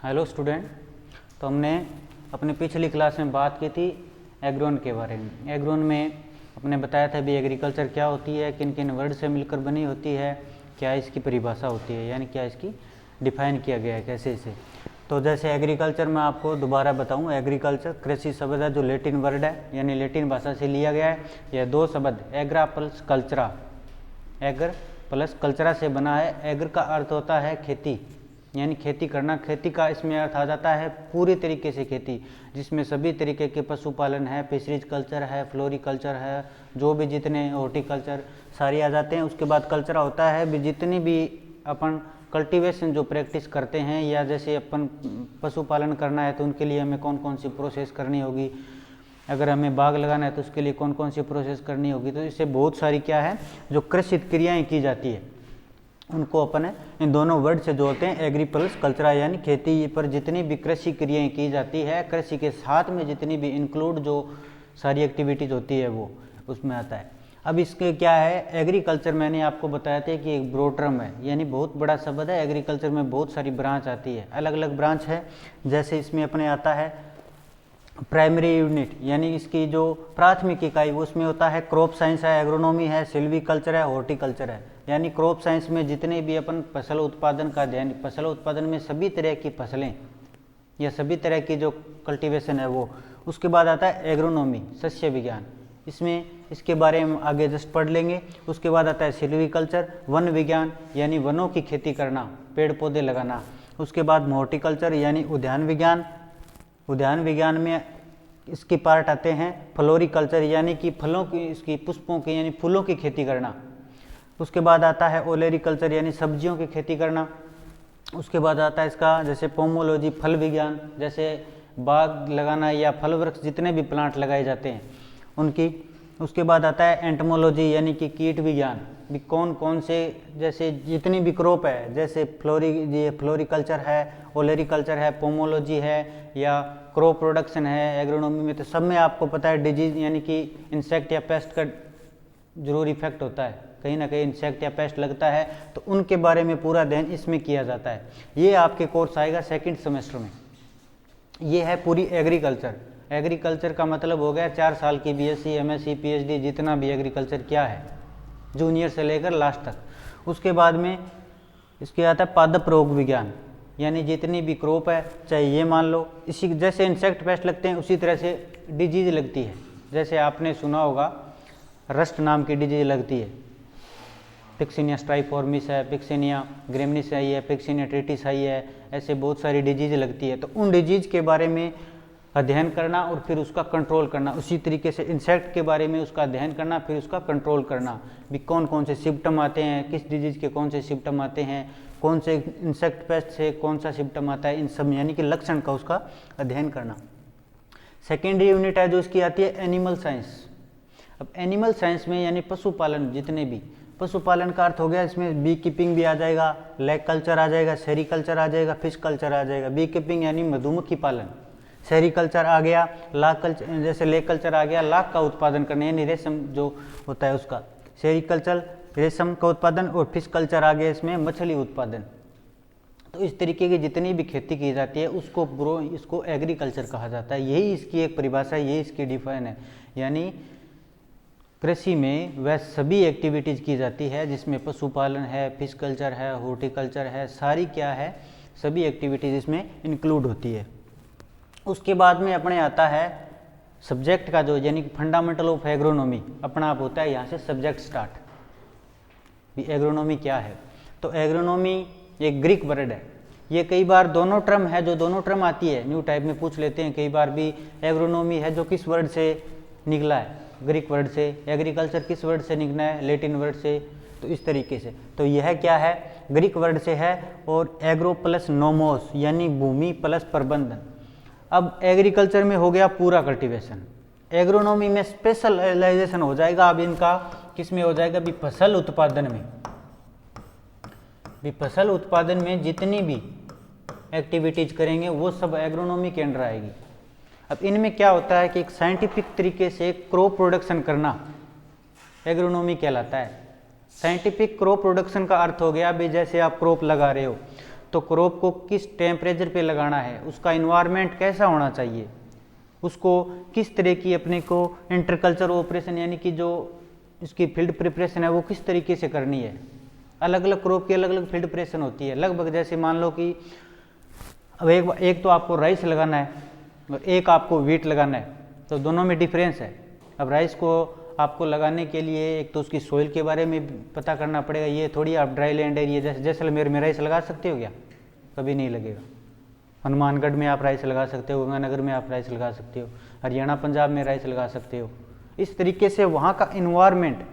Hello student. तो हमने अपने पिछली क्लास में बात की थी एग्रोन के बारे में। एग्रोन में अपने बताया था भी एग्रीकल्चर क्या होती है, किन किन वर्ड से मिलकर बनी होती है, क्या इसकी परिभाषा होती है, यानी क्या इसकी डिफाइन किया गया है कैसे इसे। तो जैसे एग्रीकल्चर में आपको दोबारा बताऊं, एग्रीकल्चर कृषि शब्द है जो लैटिन वर्ड है, यानी लैटिन भाषा से लिया गया है। यह दो शब्द एग्रा प्लस कल्चरा, एग्र प्लस कल्चरा से बना है। एग्र का अर्थ होता है खेती, यानी खेती करना। खेती का इसमें अर्थ आ जाता है पूरी तरीके से खेती, जिसमें सभी तरीके के पशुपालन है, फिशरीज कल्चर है, फ्लोरिकल्चर है, जो भी जितने हॉर्टिकल्चर सारे आ जाते हैं। उसके बाद कल्चर होता है भी जितनी भी अपन कल्टीवेशन जो प्रैक्टिस करते हैं, या जैसे अपन पशुपालन करना है तो उनके लिए हमें कौन कौन सी प्रोसेस करनी होगी, अगर हमें बाग लगाना है तो उसके लिए कौन कौन सी प्रोसेस करनी होगी। तो इससे बहुत सारी क्या है जो कृषि क्रियाएँ की जाती है, उनको अपन इन दोनों वर्ड से जोड़ते हैं एग्री प्लस कल्चरा, यानी खेती पर जितनी भी कृषि क्रियाएं की जाती है, कृषि के साथ में जितनी भी इंक्लूड जो सारी एक्टिविटीज होती है वो उसमें आता है। अब इसके क्या है, एग्रीकल्चर मैंने आपको बताया था कि एक ब्रॉड टर्म है, यानी बहुत बड़ा शब्द है। एग्रीकल्चर में बहुत सारी ब्रांच आती है, अलग अलग ब्रांच है। जैसे इसमें अपने आता है प्राइमरी यूनिट, यानी इसकी जो प्राथमिक इकाई उसमें होता है क्रॉप साइंस है, एग्रोनॉमी है, सिल्वीकल्चर है, हॉर्टिकल्चर है। यानी क्रॉप साइंस में जितने भी अपन फसल उत्पादन का अध्ययन, फसल उत्पादन में सभी तरह की फसलें या सभी तरह की जो कल्टीवेशन है वो। उसके बाद आता है एग्रोनॉमी, सस्य विज्ञान, इसमें इसके बारे में आगे जस्ट पढ़ लेंगे। उसके बाद आता है सिल्वीकल्चर, वन विज्ञान, यानी वनों की खेती करना, पेड़ पौधे लगाना। उसके बाद हॉर्टिकल्चर यानी उद्यान विज्ञान, उद्यान विज्ञान में इसके पार्ट आते हैं फ्लोरिकल्चर, यानी कि फलों की, इसकी पुष्पों की यानी फूलों की खेती करना। उसके बाद आता है ओलेरिकल्चर, यानी सब्जियों की खेती करना। उसके बाद आता है इसका जैसे पोमोलॉजी, फल विज्ञान, जैसे बाग लगाना या फल वृक्ष जितने भी प्लांट लगाए जाते हैं उनकी। उसके बाद आता है एंटमोलॉजी, यानी कि कीट विज्ञान, भी कौन कौन से जैसे जितनी भी क्रॉप है, जैसे फ्लोरिकल्चर है, ओलेरिकल्चर है, पोमोलॉजी है, या क्रॉप प्रोडक्शन है एग्रोनॉमी में। तो सब में आपको पता है डिजीज यानी कि इंसेक्ट या पेस्ट का जरूर इफेक्ट होता है, कहीं ना कहीं इंसेक्ट या पेस्ट लगता है, तो उनके बारे में पूरा अध्ययन इसमें किया जाता है। ये आपके कोर्स आएगा सेकंड सेमेस्टर में। ये है पूरी एग्रीकल्चर। एग्रीकल्चर का मतलब हो गया 4 साल की बीएससी, एमएससी, पीएचडी, जितना भी एग्रीकल्चर क्या है, जूनियर से लेकर लास्ट तक। उसके बाद में इसके आता है पादप रोग विज्ञान, यानी जितनी भी क्रॉप है, चाहे ये मान लो इसी जैसे इंसेक्ट पेस्ट लगते हैं उसी तरह से डिजीज लगती है। जैसे आपने सुना होगा रस्ट नाम की डिजीज लगती है, पिक्सिनिया स्ट्राइफॉर्मिस है, पिक्सिनिया ग्रेमनिस आई है, पिक्सिनिया ट्रिटिस आई है, ऐसे बहुत सारी डिजीज लगती है। तो उन डिजीज के बारे में अध्ययन करना और फिर उसका कंट्रोल करना। उसी तरीके से इंसेक्ट के बारे में उसका अध्ययन करना, फिर उसका कंट्रोल करना, भी कौन कौन से सिम्टम आते हैं, किस डिजीज के कौन से सिम्टम आते हैं, कौन से इंसेक्ट पेस्ट से कौन सा सिम्टम आता है, इन सब यानी कि लक्षण का उसका अध्ययन करना। सेकेंडरी यूनिट है जो इसकी आती है एनिमल साइंस। अब एनिमल साइंस में यानी पशुपालन, जितने भी पशुपालन का अर्थ हो गया, इसमें बी कीपिंग भी आ जाएगा, लैग कल्चर आ जाएगा, सेरिकल्चर आ जाएगा, फिश कल्चर आ जाएगा। बी कीपिंग यानी मधुमक्खी पालन, सेरिकल्चर आ गया, लाख कल्चर जैसे लेग कल्चर आ गया, लाख का उत्पादन करना यानी रेशम जो होता है उसका, सेरिकल्चर रेशम का उत्पादन, और फिश कल्चर आ गया इसमें मछली उत्पादन। तो इस तरीके की जितनी भी खेती की जाती है इसको एग्रीकल्चर कहा जाता है। यही इसकी एक परिभाषा, यही इसकी डिफाइन है। यानी कृषि में वह सभी एक्टिविटीज़ की जाती है जिसमें पशुपालन है, फिश कल्चर है, हॉर्टिकल्चर है, सारी क्या है सभी एक्टिविटीज़ इसमें इंक्लूड होती है। उसके बाद में अपने आता है सब्जेक्ट का जो, यानी कि फंडामेंटल ऑफ एग्रोनॉमी अपना आप होता है, यहाँ से सब्जेक्ट स्टार्ट भी एग्रोनॉमी क्या है। तो एग्रोनॉमी एक ग्रीक वर्ड है। ये कई बार दोनों टर्म है, जो दोनों टर्म आती है न्यू टाइप में पूछ लेते हैं कई बार भी। एग्रोनॉमी है जो किस वर्ड से निकला है, ग्रीक वर्ड से। एग्रीकल्चर किस वर्ड से निकला है, लैटिन वर्ड से। तो इस तरीके से तो यह क्या है, ग्रीक वर्ड से है। और एग्रो प्लस नोमोस यानी भूमि प्लस प्रबंधन। अब एग्रीकल्चर में हो गया पूरा कल्टीवेशन, एग्रोनॉमी में स्पेशलाइजेशन हो जाएगा। अब इनका किस में हो जाएगा, भी फसल उत्पादन में। भी फसल उत्पादन में जितनी भी एक्टिविटीज करेंगे वो सब एग्रोनॉमी के अंडर आएगी। अब इनमें क्या होता है कि एक साइंटिफिक तरीके से क्रॉप प्रोडक्शन करना एग्रोनॉमी कहलाता है। साइंटिफिक क्रॉप प्रोडक्शन का अर्थ हो गया भी जैसे आप क्रॉप लगा रहे हो तो क्रॉप को किस टेम्परेचर पे लगाना है, उसका इन्वायरमेंट कैसा होना चाहिए, उसको किस तरह की अपने को इंटरकल्चर ऑपरेशन यानी कि जो इसकी फील्ड प्रिपरेशन है वो किस तरीके से करनी है। अलग अलग क्रॉप की अलग अलग फील्ड प्रिपरेशन होती है। लगभग जैसे मान लो कि अब एक तो आपको राइस लगाना है और एक आपको वीट लगाना है, तो दोनों में डिफरेंस है। अब राइस को आपको लगाने के लिए एक तो उसकी सोइल के बारे में पता करना पड़ेगा। ये थोड़ी आप ड्राई लैंड एरिया जैसे जैसलमेर में राइस लगा सकते हो क्या? कभी नहीं लगेगा। हनुमानगढ़ में आप राइस लगा सकते हो, गंगानगर में आप राइस लगा सकते हो, हरियाणा पंजाब में राइस लगा सकते हो। इस तरीके से वहाँ का इन्वायरमेंट,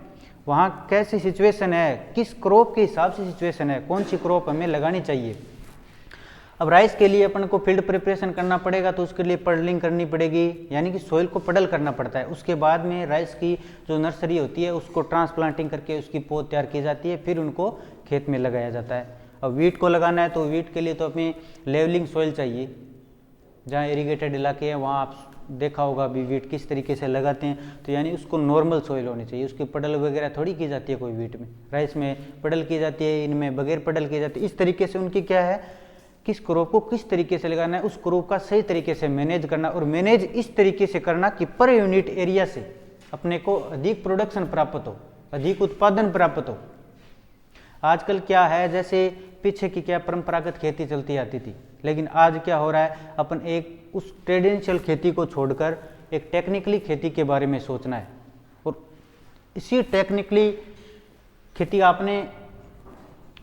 वहाँ कैसी सिचुएशन है, किस क्रॉप के हिसाब से सिचुएशन है, कौन सी क्रॉप हमें लगानी चाहिए। अब राइस के लिए अपन को फील्ड प्रिपरेशन करना पड़ेगा, तो उसके लिए पडलिंग करनी पड़ेगी, यानी कि सोइल को पडल करना पड़ता है। उसके बाद में राइस की जो नर्सरी होती है उसको ट्रांसप्लांटिंग करके उसकी पौध तैयार की जाती है, फिर उनको खेत में लगाया जाता है। अब वीट को लगाना है तो वीट के लिए तो हमें लेवलिंग सोइल चाहिए। जहाँ इरीगेटेड इलाके हैं वहाँ आप देखा होगा अभी वीट किस तरीके से लगाते हैं, तो यानी उसको नॉर्मल सोइल होनी चाहिए। उसकी पडल वगैरह थोड़ी की जाती है कोई वीट में, राइस में पडल की जाती है, इनमें बगैर पडल की जाती है। इस तरीके से उनकी क्या है, किस क्रॉप को किस तरीके से लगाना है, उस क्रॉप का सही तरीके से मैनेज करना, और मैनेज इस तरीके से करना कि पर यूनिट एरिया से अपने को अधिक प्रोडक्शन प्राप्त हो, अधिक उत्पादन प्राप्त हो। आजकल क्या है, जैसे पीछे की क्या परंपरागत खेती चलती आती थी, लेकिन आज क्या हो रहा है, अपन एक उस ट्रेडिशनल खेती को छोड़कर एक टेक्निकली खेती के बारे में सोचना है। और इसी टेक्निकली खेती, आपने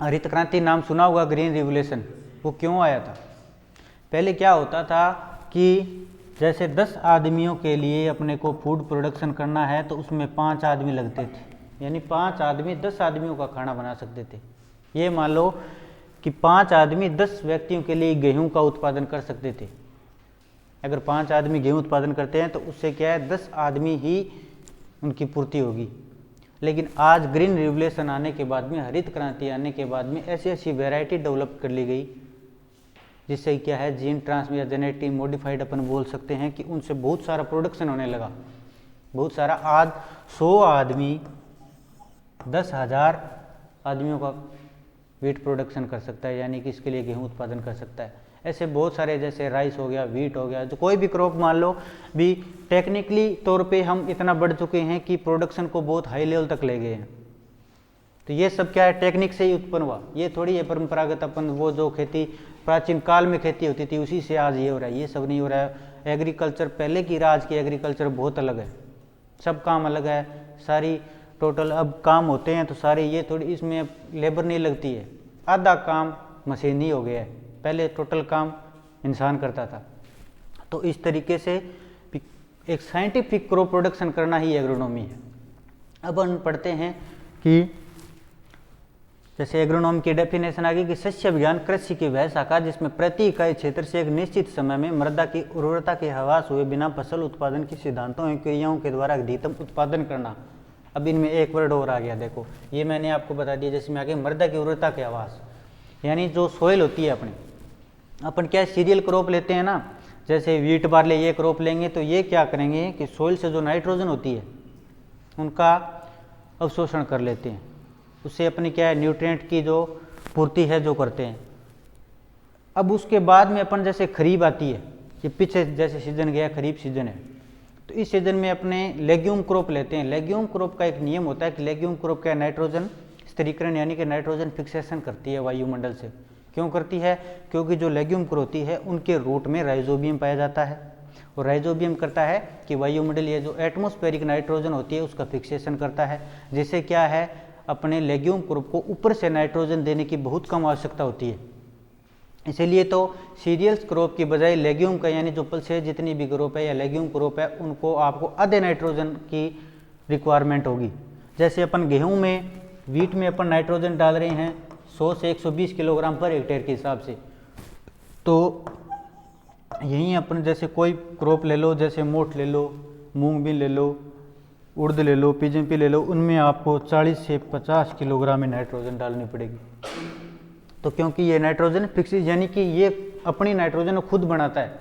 हरित क्रांति नाम सुना होगा, ग्रीन रिवोल्यूशन, वो क्यों आया था? पहले क्या होता था कि जैसे 10 आदमियों के लिए अपने को फूड प्रोडक्शन करना है तो उसमें 5 आदमी लगते थे, यानी 5 आदमी 10 आदमियों का खाना बना सकते थे। ये मान लो कि 5 आदमी 10 व्यक्तियों के लिए गेहूं का उत्पादन कर सकते थे। अगर 5 आदमी गेहूं उत्पादन करते हैं तो उससे क्या है, 10 आदमी ही उनकी पूर्ति होगी। लेकिन आज ग्रीन रिवोल्यूशन आने के बाद में, हरित क्रांति आने के बाद में ऐसी ऐसी वैरायटी डेवलप कर ली गई जिससे क्या है, जीन ट्रांस या जेनेटिक मॉडिफाइड अपन बोल सकते हैं कि उनसे बहुत सारा प्रोडक्शन होने लगा, बहुत सारा। आज 100 आदमी 10,000 आदमियों का वीट प्रोडक्शन कर सकता है, यानी कि इसके लिए गेहूं उत्पादन कर सकता है। ऐसे बहुत सारे, जैसे राइस हो गया, वीट हो गया, जो कोई भी क्रॉप मान लो भी, टेक्निकली तौर पे हम इतना बढ़ चुके हैं कि प्रोडक्शन को बहुत हाई लेवल तक ले गए हैं। तो ये सब क्या है, टेक्निक से ही उत्पन्न हुआ। ये थोड़ी है परंपरागत अपन वो जो खेती प्राचीन काल में खेती होती थी उसी से आज ये हो रहा है, ये सब नहीं हो रहा है। एग्रीकल्चर पहले की राज की एग्रीकल्चर बहुत अलग है, सब काम अलग है, सारी टोटल अब काम होते हैं तो सारे, ये थोड़ी इसमें लेबर नहीं लगती है, आधा काम मशीन ही हो गया है, पहले टोटल काम इंसान करता था। तो इस तरीके से एक साइंटिफिक क्रॉप प्रोडक्शन करना ही एग्रोनॉमी है। अब हम पढ़ते हैं कि जैसे एग्रोनॉमी की डेफिनेशन आ गई कि शस्य विज्ञान कृषि की वह शाखा जिसमें प्रति इकाई क्षेत्र से एक निश्चित समय में मृदा की उर्वरता के ह्रास हुए बिना फसल उत्पादन के सिद्धांतों एवं क्रियाओं के द्वारा अधिकतम उत्पादन करना। अब इनमें एक वर्ड और आ गया, देखो ये मैंने आपको बता दिया, जिसमें आगे मृदा की उर्वरता के ह्रास, यानी जो सोइल होती है अपनी, अपन क्या सीरियल क्रॉप लेते हैं ना, जैसे वीट बार्ले ये क्रॉप लेंगे तो ये क्या करेंगे कि सोइल से जो नाइट्रोजन होती है उनका अवशोषण कर लेते हैं, उससे अपनी क्या है, न्यूट्रिएंट की जो पूर्ति है जो करते हैं। अब उसके बाद में अपन जैसे खरीफ आती है, ये पीछे जैसे सीजन गया खरीफ सीजन है, तो इस सीजन में अपने लेग्यूम क्रॉप लेते हैं। लेग्यूम क्रॉप का एक नियम होता है कि लेग्यूम क्रॉप का नाइट्रोजन स्थिरीकरण यानी कि नाइट्रोजन फिक्सेशन करती है वायुमंडल से। क्यों करती है? क्योंकि जो लेग्यूम क्रॉप होती है उनके रूट में राइजोबियम पाया जाता है, और राइजोबियम करता है कि वायुमंडल ये जो एटमॉस्फेरिक नाइट्रोजन होती है उसका फिक्सेशन करता है, जिससे क्या है, अपने लेग्यूम क्रॉप को ऊपर से नाइट्रोजन देने की बहुत कम आवश्यकता होती है। इसीलिए तो सीरियल्स क्रॉप की बजाय लेग्यूम का, यानी जो पल्सेज जितनी भी क्रॉप है या लेग्यूम क्रॉप है, उनको आपको आधे नाइट्रोजन की रिक्वायरमेंट होगी। जैसे अपन गेहूं में, वीट में अपन नाइट्रोजन डाल रहे हैं 100 से 120 किलोग्राम पर हेक्टेयर के हिसाब से, तो यहीं अपन जैसे कोई क्रॉप ले लो, जैसे मोठ ले लो, मूंग भी ले लो, उड़द ले लो, पीजेपी ले लो, उनमें आपको 40 से 50 किलोग्राम में नाइट्रोजन डालनी पड़ेगी। तो क्योंकि ये नाइट्रोजन फिक्स, यानी कि ये अपनी नाइट्रोजन खुद बनाता है,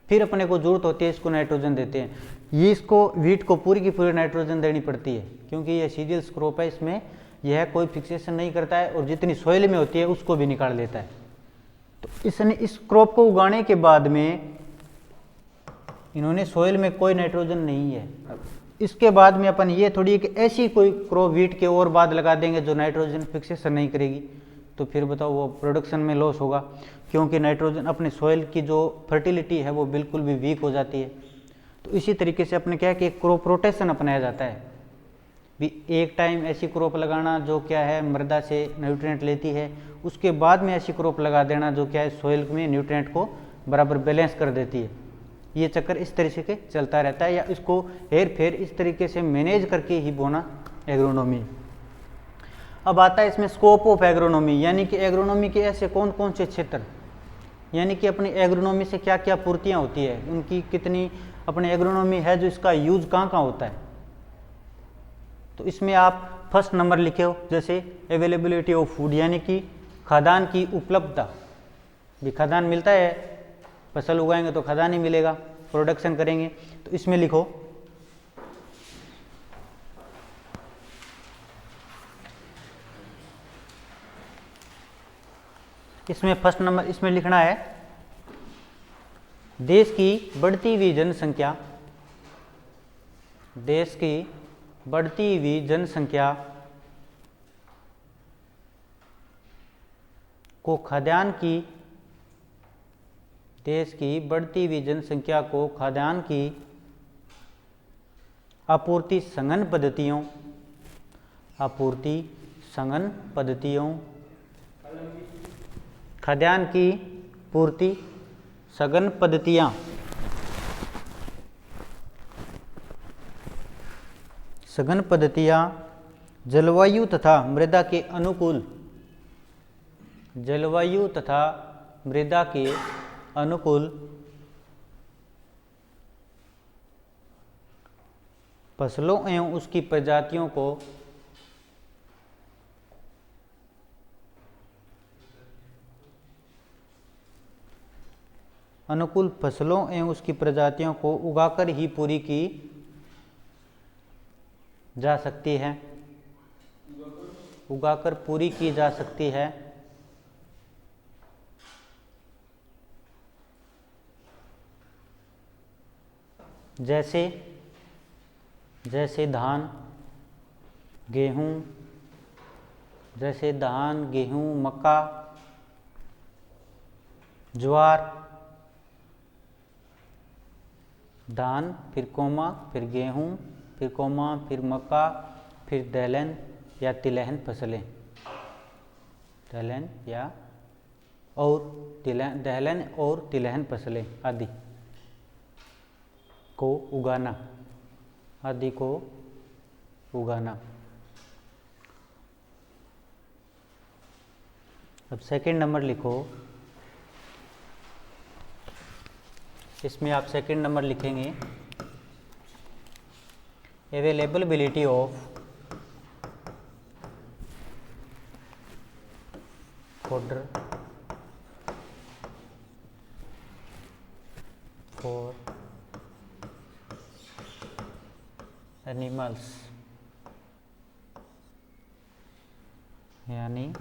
फिर अपने को जरूरत होती है इसको नाइट्रोजन देते हैं। ये इसको वीट को पूरी की पूरी नाइट्रोजन देनी पड़ती है, क्योंकि ये सीरियल्स क्रॉप है, इसमें यह कोई फिक्सेशन नहीं करता है, और जितनी सोइल में होती है उसको भी निकाल लेता है। तो इसने इस क्रॉप को उगाने के बाद में इन्होंने सोइल में कोई नाइट्रोजन नहीं है। इसके बाद में अपन ये थोड़ी एक ऐसी कोई क्रॉप वीट के और बाद लगा देंगे जो नाइट्रोजन फिक्सेशन नहीं करेगी, तो फिर बताओ वो प्रोडक्शन में लॉस होगा, क्योंकि नाइट्रोजन अपने सॉइल की जो फर्टिलिटी है वो बिल्कुल भी वीक हो जाती है। तो इसी तरीके से अपने क्या है कि एक क्रॉप रोटेशन अपनाया जाता है भी, एक टाइम ऐसी क्रॉप लगाना जो क्या है मृदा से न्यूट्रिएंट लेती है, उसके बाद में ऐसी क्रॉप लगा देना जो क्या है सॉइल में न्यूट्रिएंट को बराबर बैलेंस कर देती है। ये चक्कर इस तरीके से चलता रहता है, या इसको हेर फेर इस तरीके से मैनेज करके ही बोना एग्रोनॉमी। अब आता है इसमें स्कोप ऑफ एग्रोनॉमी, यानी कि एग्रोनॉमी के ऐसे कौन कौन से क्षेत्र, यानी कि अपनी एग्रोनॉमी से क्या क्या पूर्तियाँ होती है, उनकी कितनी अपनी एग्रोनॉमी है, जो इसका यूज कहाँ कहाँ होता है। तो इसमें आप फर्स्ट नंबर लिखे हो, जैसे अवेलेबिलिटी ऑफ फूड, यानी कि खाद्यान्न की उपलब्धता। भी खाद्यान्न मिलता है, फसल उगाएंगे तो खाद्यान्न ही मिलेगा, प्रोडक्शन करेंगे, तो इसमें लिखो इसमें फर्स्ट नंबर इसमें लिखना है देश की बढ़ती हुई जनसंख्या, देश की बढ़ती हुई जनसंख्या को खाद्यान्न की, देश की बढ़ती हुई जनसंख्या को खाद्यान्न की आपूर्ति सघन पद्धतियों, आपूर्ति सघन पद्धतियों, खाद्यान्न की पूर्ति सघन पद्धतियाँ, सघन पद्धतियाँ जलवायु तथा मृदा के अनुकूल, जलवायु तथा मृदा के अनुकूल फसलों एवं उसकी प्रजातियों को अनुकूल फसलों एवं उसकी प्रजातियों को उगाकर ही पूरी की जा सकती है, उगाकर पूरी की जा सकती है। जैसे जैसे धान गेहूँ, जैसे धान गेहूँ मक्का ज्वार, धान फिर कोमा फिर गेहूँ फिर कोमा फिर मक्का फिर दलहन या तिलहन फसलें, दलहन या और दलहन और तिलहन फसलें आदि को उगाना, आदि को उगाना। अब सेकंड नंबर लिखो, इसमें आप सेकंड नंबर लिखेंगे availability of fodder for animals, यानी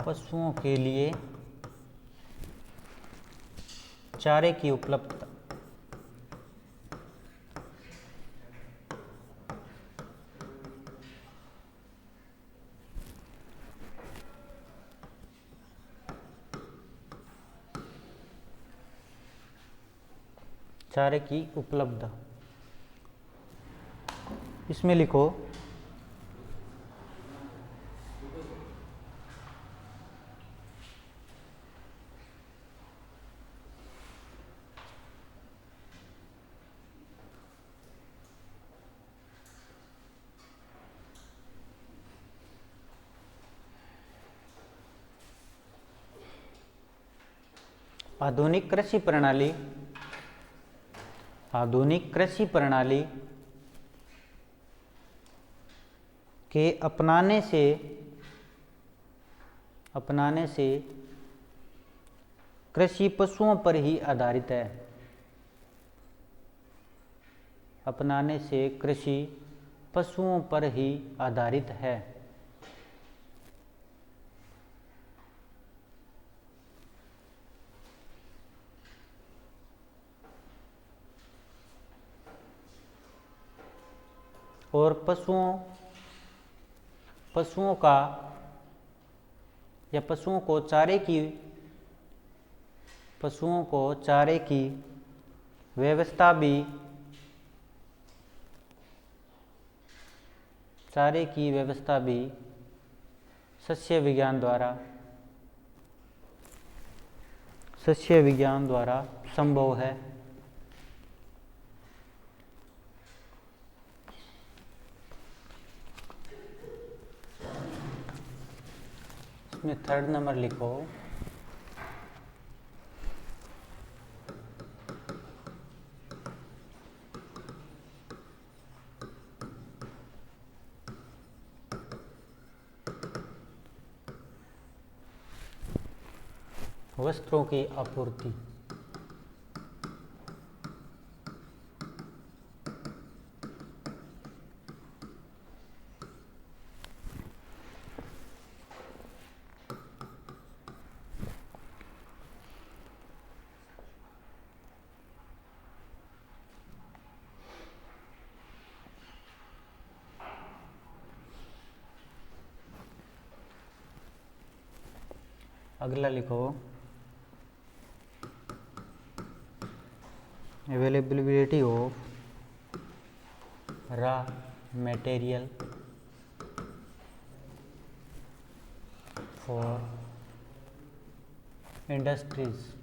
पशुओं के लिए चारे की उपलब्धता, चारे की उपलब्धता। इसमें लिखो आधुनिक कृषि प्रणाली, आधुनिक कृषि प्रणाली के अपनाने से कृषि पशुओं पर ही आधारित है, अपनाने से कृषि पशुओं पर ही आधारित है। और पशुओं का या पशुओं को चारे की व्यवस्था भी सस्य विज्ञान द्वारा संभव है। इसमें थर्ड नंबर लिखो, वस्त्रों की आपूर्ति। अगला लिखो, availability of raw material for industries.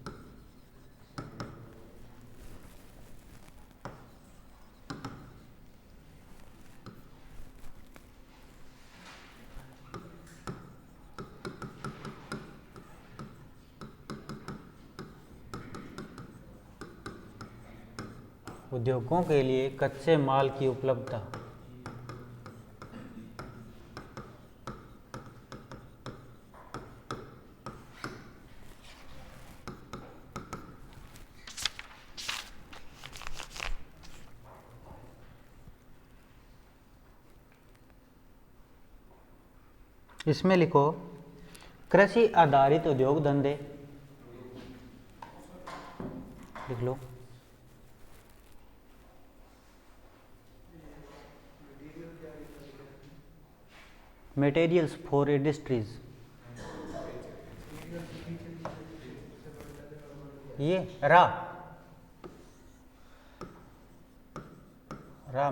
उद्योगों के लिए कच्चे माल की उपलब्धता। इसमें लिखो, कृषि आधारित उद्योग धंधे। लिख लो। मटेरियल्स फॉर इंडस्ट्रीज, ये रॉ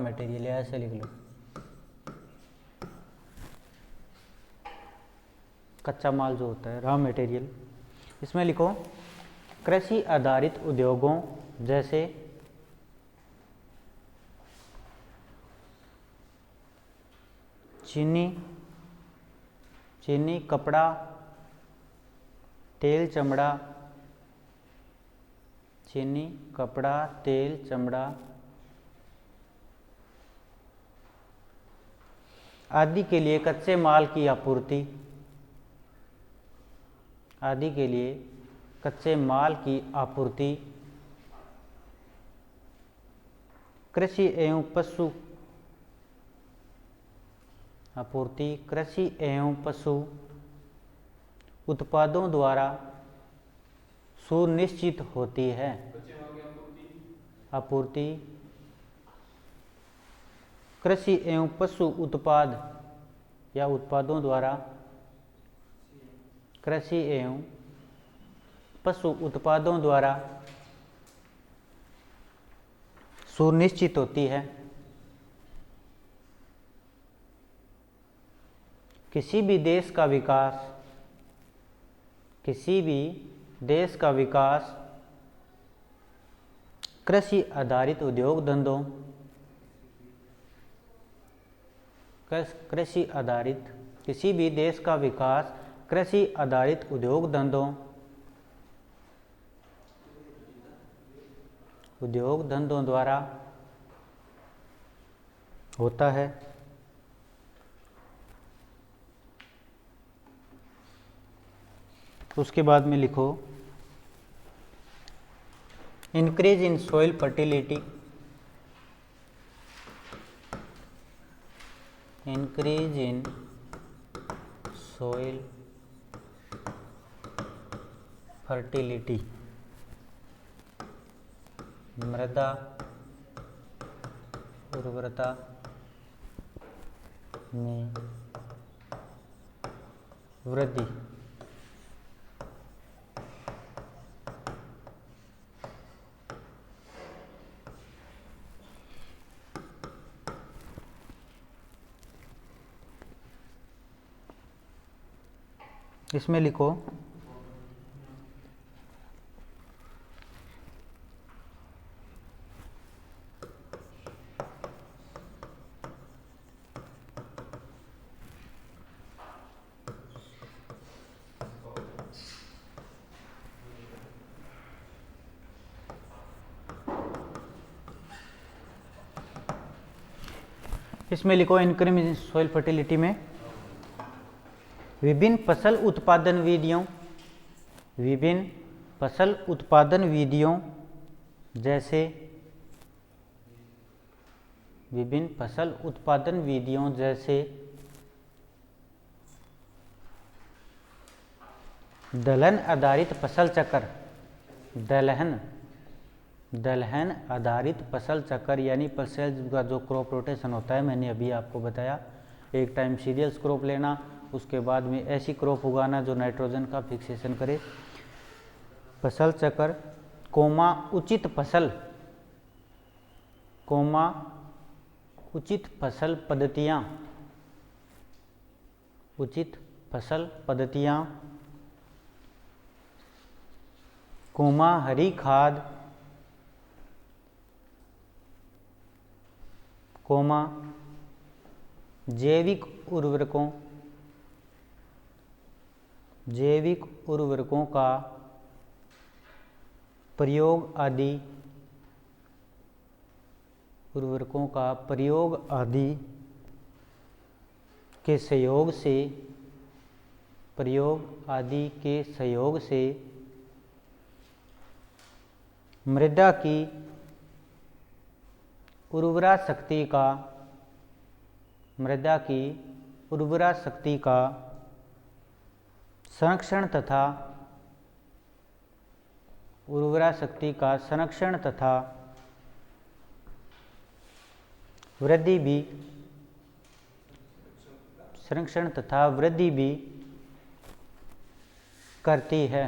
मटेरियल ऐसे लिख लो, कच्चा माल जो होता है रॉ मटेरियल। इसमें लिखो, कृषि आधारित उद्योगों जैसे चीनी, कपड़ा, तेल, चमड़ा आदि के लिए कच्चे माल की आपूर्ति कृषि एवं पशु उत्पादों द्वारा सुनिश्चित होती है। आपूर्ति कृषि एवं पशु उत्पाद या उत्पादों द्वारा सुनिश्चित होती है। किसी भी देश का विकास कृषि आधारित उद्योग धंधों किसी भी देश का विकास कृषि आधारित उद्योग धंधों द्वारा होता है। उसके बाद में लिखो, increase in soil fertility. Increase in soil fertility, मृदा उर्वरता में वृद्धि। इसमें लिखो इसमें लिखो इंक्रीज सॉइल फर्टिलिटी में विभिन्न फसल उत्पादन विधियों, विभिन्न फसल उत्पादन विधियों जैसे, विभिन्न फसल उत्पादन विधियों जैसे दलहन आधारित फसल चक्र, दलहन आधारित फसल चक्र यानी पल्सेज का जो क्रॉप रोटेशन होता है, मैंने अभी आपको बताया, एक टाइम सीरियल्स क्रॉप लेना, उसके बाद में ऐसी क्रॉप उगाना जो नाइट्रोजन का फिक्सेशन करे। फसल चक्र कोमा उचित फसल, कोमा उचित फसल पद्धतियाँ, उचित फसल पद्धतियाँ, कोमा हरी खाद, कोमा जैविक उर्वरकों, जैविक उर्वरकों का प्रयोग आदि, उर्वरकों का प्रयोग आदि के सहयोग से, प्रयोग आदि के सहयोग से मृदा की उर्वरा शक्ति का, मृदा की उर्वरा शक्ति का संरक्षण तथा, उर्वरा शक्ति का संरक्षण तथा वृद्धि भी, संरक्षण तथा वृद्धि भी करती है।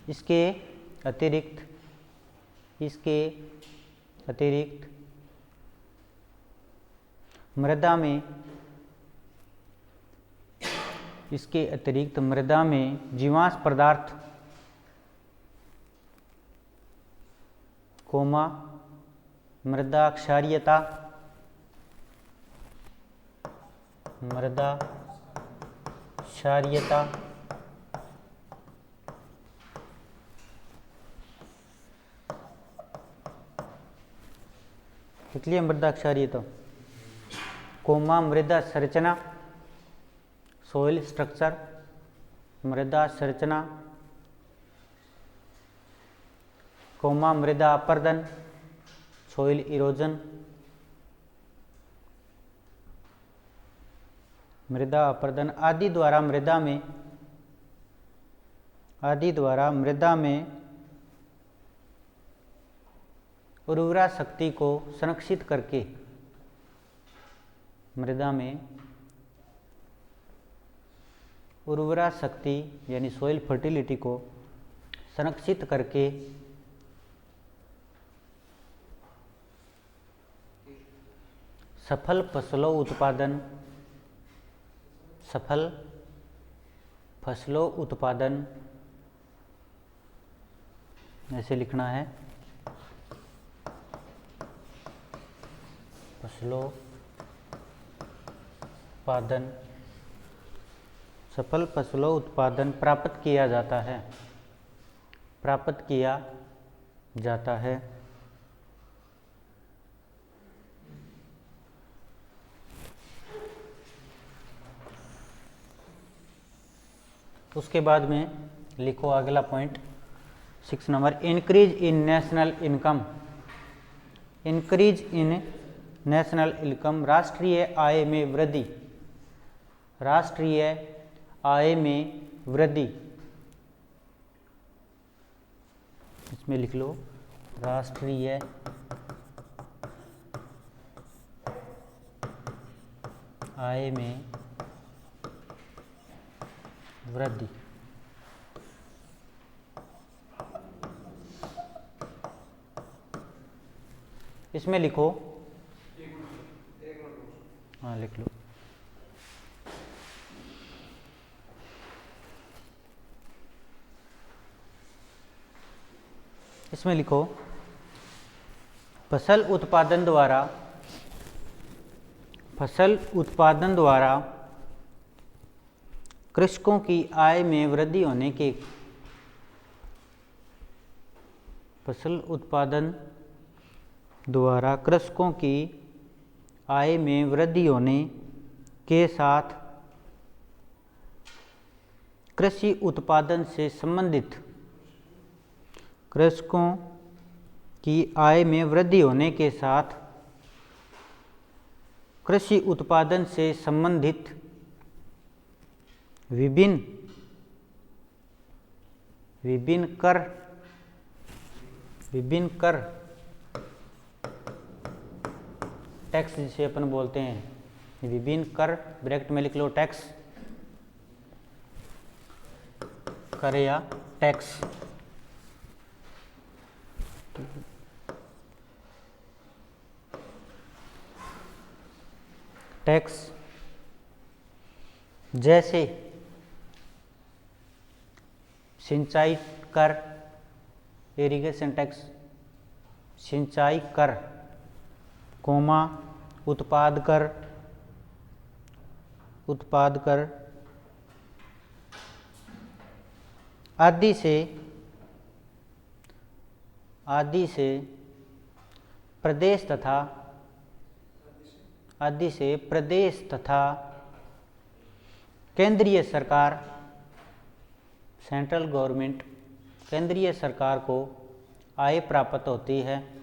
इसके अतिरिक्त, इसके अतिरिक्त मृदा में, इसके अतिरिक्त मृदा में जीवांश पदार्थ, कोमा मृदा क्षारीयता, मृदा क्षारीयता, इसलिए मृदा क्षारीयता, कोमा मृदा संरचना, सोइल स्ट्रक्चर, मृदा संरचना, कोमा मृदा अपर्दन, सोइल इरोजन, मृदा अपर्दन आदि द्वारा मृदा में, आदि द्वारा मृदा में उर्वरा शक्ति को संरक्षित करके, मृदा में उर्वरा शक्ति यानी सोइल फर्टिलिटी को संरक्षित करके सफल फसलों उत्पादन, सफल फसलों उत्पादन, ऐसे लिखना है, फसलों उत्पादन, सफल फसलों उत्पादन प्राप्त किया जाता है, प्राप्त किया जाता है। उसके बाद में लिखो अगला point 6 number, increase in national income, increase in national income, राष्ट्रीय आय में वृद्धि, राष्ट्रीय आय में वृद्धि, इसमें लिख लो राष्ट्रीय आय में वृद्धि। इसमें लिखो, हाँ लिख लो, इसमें लिखो फसल उत्पादन द्वारा कृषकों की आय में वृद्धि होने के, फसल उत्पादन द्वारा कृषकों की आय में वृद्धि होने के साथ कृषि उत्पादन से संबंधित, कृषकों की आय में वृद्धि होने के साथ कृषि उत्पादन से संबंधित विभिन्न कर टैक्स जिसे अपन बोलते हैं, विभिन्न कर, ब्रैकेट में लिख लो टैक्स, कर या टैक्स, टैक्स जैसे सिंचाई कर, इरिगेशन टैक्स, सिंचाई कर, कोमा उत्पाद कर आदि से प्रदेश तथा केंद्रीय सरकार, सेंट्रल गवर्नमेंट, केंद्रीय सरकार को आय प्राप्त होती है।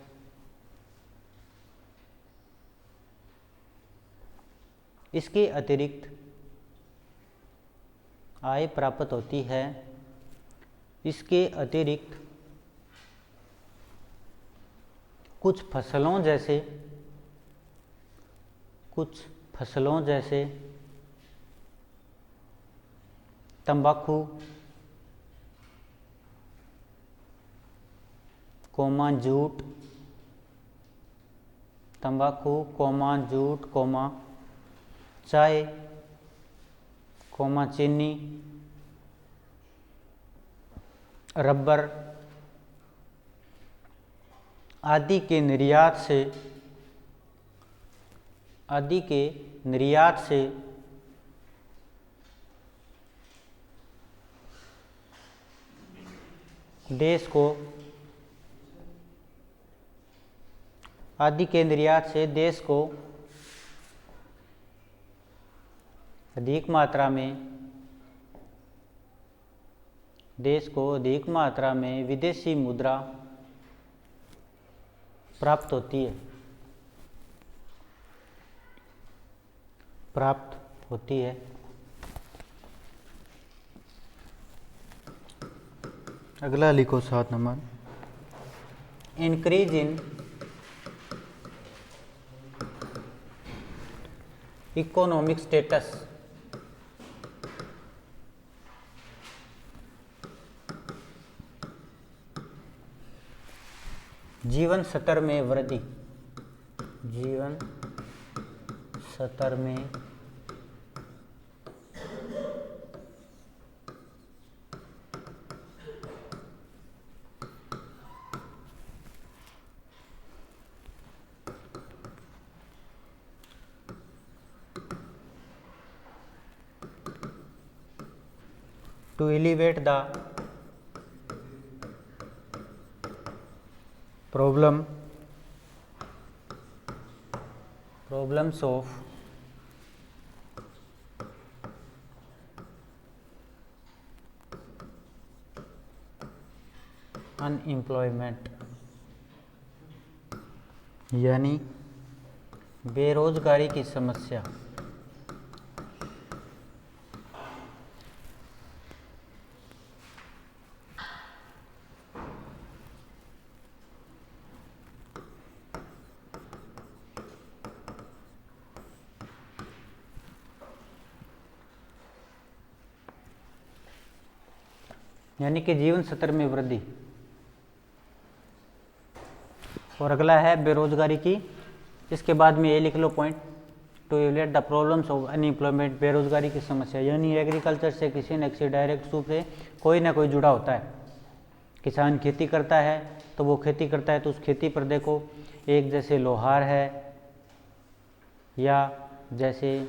इसके अतिरिक्त आय प्राप्त होती है, इसके अतिरिक्त कुछ फसलों जैसे तंबाकू, कोमा जूट, तंबाकू, कोमा जूट, कोमा चाय, कोमा चीनी, रबर आदि के निर्यात से देश को अधिक मात्रा में विदेशी मुद्रा प्राप्त होती है। अगला लिखो 7 number, increase in economic status, जीवन स्तर में वृद्धि, जीवन स्तर में to elevate the problems of unemployment, यानी बेरोजगारी की समस्या। यानी कि जीवन स्तर में वृद्धि। और अगला है बेरोजगारी की, इसके बाद में ये लिख लो point, to evaluate the problems of unemployment, बेरोजगारी की समस्या। यानी एग्रीकल्चर से किसी न किसी डायरेक्ट रूप से कोई ना कोई जुड़ा होता है। किसान खेती करता है तो वो खेती करता है तो उस खेती पर देखो, एक जैसे लोहार है या जैसे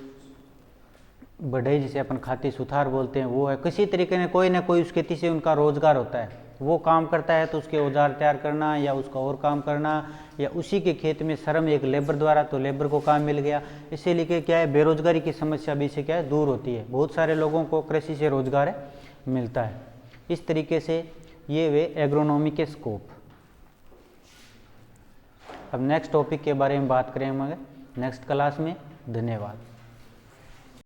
बढ़ई जिसे अपन खाती सुथार बोलते हैं वो है, किसी तरीके ने कोई ना कोई उस खेती से उनका रोजगार होता है। वो काम करता है तो उसके औजार तैयार करना या उसका और काम करना या उसी के खेत में श्रम एक लेबर द्वारा, तो लेबर को काम मिल गया। इसे लेके क्या है, बेरोजगारी की समस्या भी से क्या है दूर होती है। बहुत सारे लोगों को कृषि से रोजगार मिलता है। इस तरीके से ये वे एग्रोनॉमी के स्कोप। अब नेक्स्ट टॉपिक के बारे में बात करें हम नेक्स्ट क्लास में। धन्यवाद।